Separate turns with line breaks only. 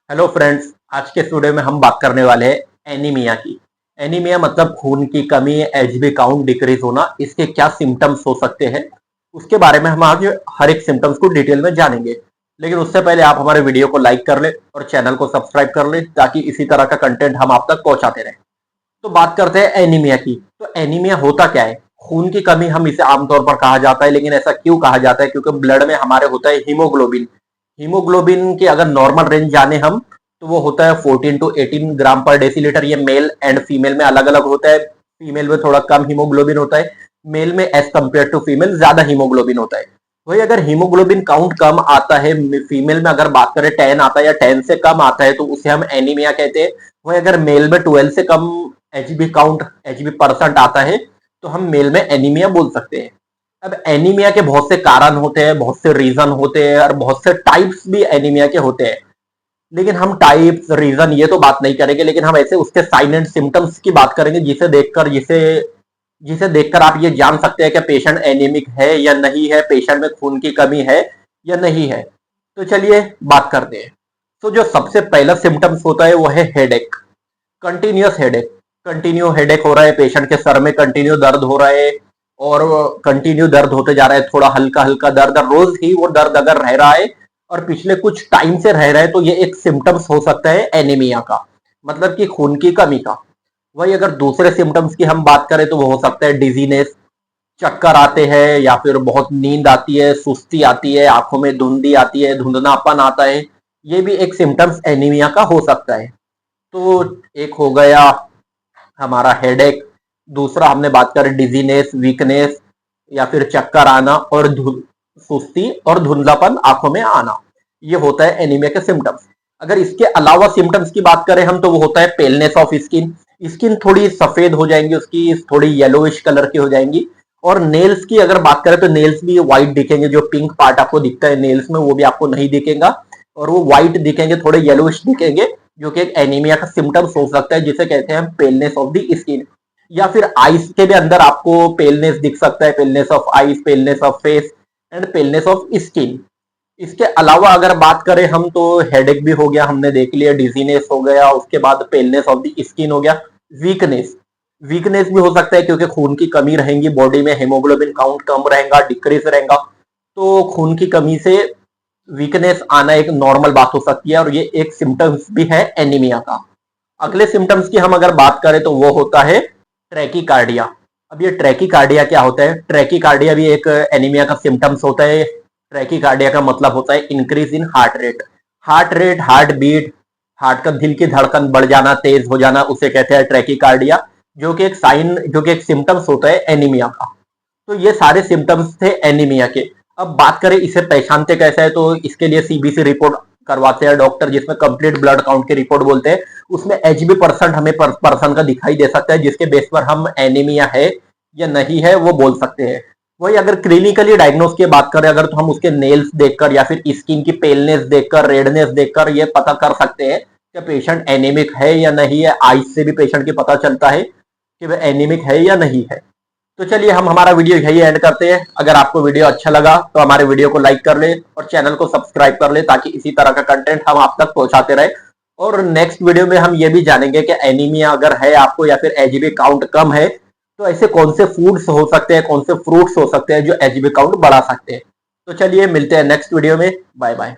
Hello friends, आज के इस वीडियो में हम बात करने वाले हैं एनीमिया की। एनीमिया मतलब खून की कमी, एचबी काउंट डिक्रीज होना। इसके क्या सिम्टम्स हो सकते हैं उसके बारे में हम आज हर एक सिम्टम्स को डिटेल में जानेंगे। लेकिन उससे पहले आप हमारे वीडियो को लाइक कर ले और चैनल को सब्सक्राइब कर ले ताकि इसी तरह का कंटेंट हम आप तक पहुंचाते रहें। तो बात करते हैं एनीमिया की। तो एनीमिया होता क्या है? खून की कमी हम इसे आमतौर पर कहा जाता है, लेकिन ऐसा क्यों कहा जाता है? क्योंकि ब्लड में हमारे होता है हीमोग्लोबिन। हीमोग्लोबिन की अगर नॉर्मल रेंज जाने हम, तो वो होता है 14 टू 18 ग्राम पर डेसीलीटर। ये मेल एंड फीमेल में अलग अलग होता है। फीमेल में थोड़ा कम हीमोग्लोबिन होता है, मेल में एज कम्पेयर टू फीमेल ज्यादा हीमोग्लोबिन होता है। वही अगर हीमोग्लोबिन काउंट कम आता है, फीमेल में अगर बात करें 10 आता है या 10 से कम आता है, तो उसे हम एनीमिया कहते हैं। वही अगर मेल में 12 से कम एचबी काउंट, एचबी परसेंट आता है, तो हम मेल में एनीमिया बोल सकते हैं। अब एनीमिया के बहुत से कारण होते हैं, बहुत से रीजन होते हैं और बहुत से टाइप्स भी एनीमिया के होते हैं। लेकिन हम टाइप्स, रीजन ये तो बात नहीं करेंगे, लेकिन हम ऐसे उसके साइन एंड सिम्टम्स की बात करेंगे जिसे जिसे देखकर आप ये जान सकते हैं कि पेशेंट एनीमिक है या नहीं है, पेशेंट में खून की कमी है या नहीं है। तो चलिए बात करते हैं। तो जो सबसे पहला सिम्टम्स होता है वो है headache, continuous headache. Continue headache हो रहा है, पेशेंट के सर में कंटिन्यू दर्द हो रहा है और कंटिन्यू दर्द होते जा रहा है, थोड़ा हल्का हल्का दर्द, रोज ही वो दर्द अगर रह रहा है और पिछले कुछ टाइम से रह रहा है, तो ये एक सिम्टम्स हो सकता है एनीमिया का, मतलब कि खून की कमी का। वही अगर दूसरे सिम्टम्स की हम बात करें तो वो हो सकता है डिजीनेस, चक्कर आते हैं या फिर बहुत नींद आती है, सुस्ती आती है, आंखों में धुंधी आती है, धुंधनापन आता है। ये भी एक सिम्टम्स एनीमिया का हो सकता है। तो एक हो गया हमारा हेडेक, दूसरा हमने बात करी डिजीनेस, वीकनेस या फिर चक्कर आना और सुस्ती और धुंधलापन आंखों में आना। ये होता है एनीमिया के सिम्टम्स। अगर इसके अलावा सिम्टम्स की बात करें हम, तो वो होता है पेलनेस ऑफ स्किन। स्किन थोड़ी सफेद हो जाएंगी, उसकी थोड़ी येलोइश कलर की हो जाएंगी। और नेल्स की अगर बात करें तो नेल्स भी व्हाइट दिखेंगे, जो पिंक पार्ट आपको दिखता है नेल्स में वो भी आपको नहीं दिखेगा और वो व्हाइट दिखेंगे, थोड़े येलोइश दिखेंगे, जो कि एक एनीमिया का सिम्टम्स हो सकता है, जिसे कहते हैं हम पेलनेस ऑफ द स्किन। या फिर आइस के भी अंदर आपको पेलनेस दिख सकता है, paleness of ice, paleness of face and paleness of skin. इसके अलावा अगर बात करें हम, तो हेडेक भी हो गया, हमने देख लिया, डिजीनेस हो गया, उसके बाद पेलनेस ऑफ द स्किन हो गया। वीकनेस, वीकनेस भी हो सकता है क्योंकि खून की कमी रहेगी बॉडी में, हेमोग्लोबिन काउंट कम रहेगा, डिक्रीज रहेगा, तो खून की कमी से वीकनेस आना एक नॉर्मल बात हो सकती है और ये एक सिम्टम्स भी है एनीमिया का। अगले सिम्टम्स की हम अगर बात करें तो वो होता है ट्रैकीकार्डिया। अब ये ट्रैकीकार्डिया क्या होता है? ट्रैकीकार्डिया भी एक एनीमिया का सिम्टम्स होता है। ट्रैकीकार्डिया का मतलब होता है increase in heart rate. Heart rate, heart beat, heart का दिल की धड़कन बढ़ जाना, तेज हो जाना, उसे कहते हैं ट्रैकीकार्डिया, जो कि एक सिम्टम्स होता है एनीमिया का। तो ये सारे सिम्टम्स थे एनीमिया के। अब बात करें इसे पहचानते कैसे है, तो इसके लिए सीबीसी रिपोर्ट करवाते हैं डॉक्टर, जिसमें कंप्लीट ब्लड काउंट की रिपोर्ट बोलते हैं। उसमें एचबी परसेंट हमें पर्सन का दिखाई दे सकता है, जिसके बेस पर हम एनीमिया है या नहीं है वो बोल सकते हैं। वही अगर क्लिनिकली डायग्नोस की बात करें अगर, तो हम उसके नेल्स देखकर या फिर स्किन की पेलनेस देखकर, रेडनेस देखकर ये पता कर सकते हैं कि पेशेंट एनीमिक है या नहीं है। आइस से भी पेशेंट की पता चलता है कि वह एनीमिक है या नहीं है। तो चलिए हम हमारा वीडियो यही एंड करते हैं। अगर आपको वीडियो अच्छा लगा तो हमारे वीडियो को लाइक कर ले और चैनल को सब्सक्राइब कर ले ताकि इसी तरह का कंटेंट हम आप तक पहुंचाते रहे। और नेक्स्ट वीडियो में हम ये भी जानेंगे कि एनीमिया अगर है आपको या फिर एचबी काउंट कम है, तो ऐसे कौन से फूड्स हो सकते हैं, कौन से फ्रूट्स हो सकते हैं जो एचबी काउंट बढ़ा सकते हैं। तो चलिए मिलते हैं नेक्स्ट वीडियो में। Bye bye.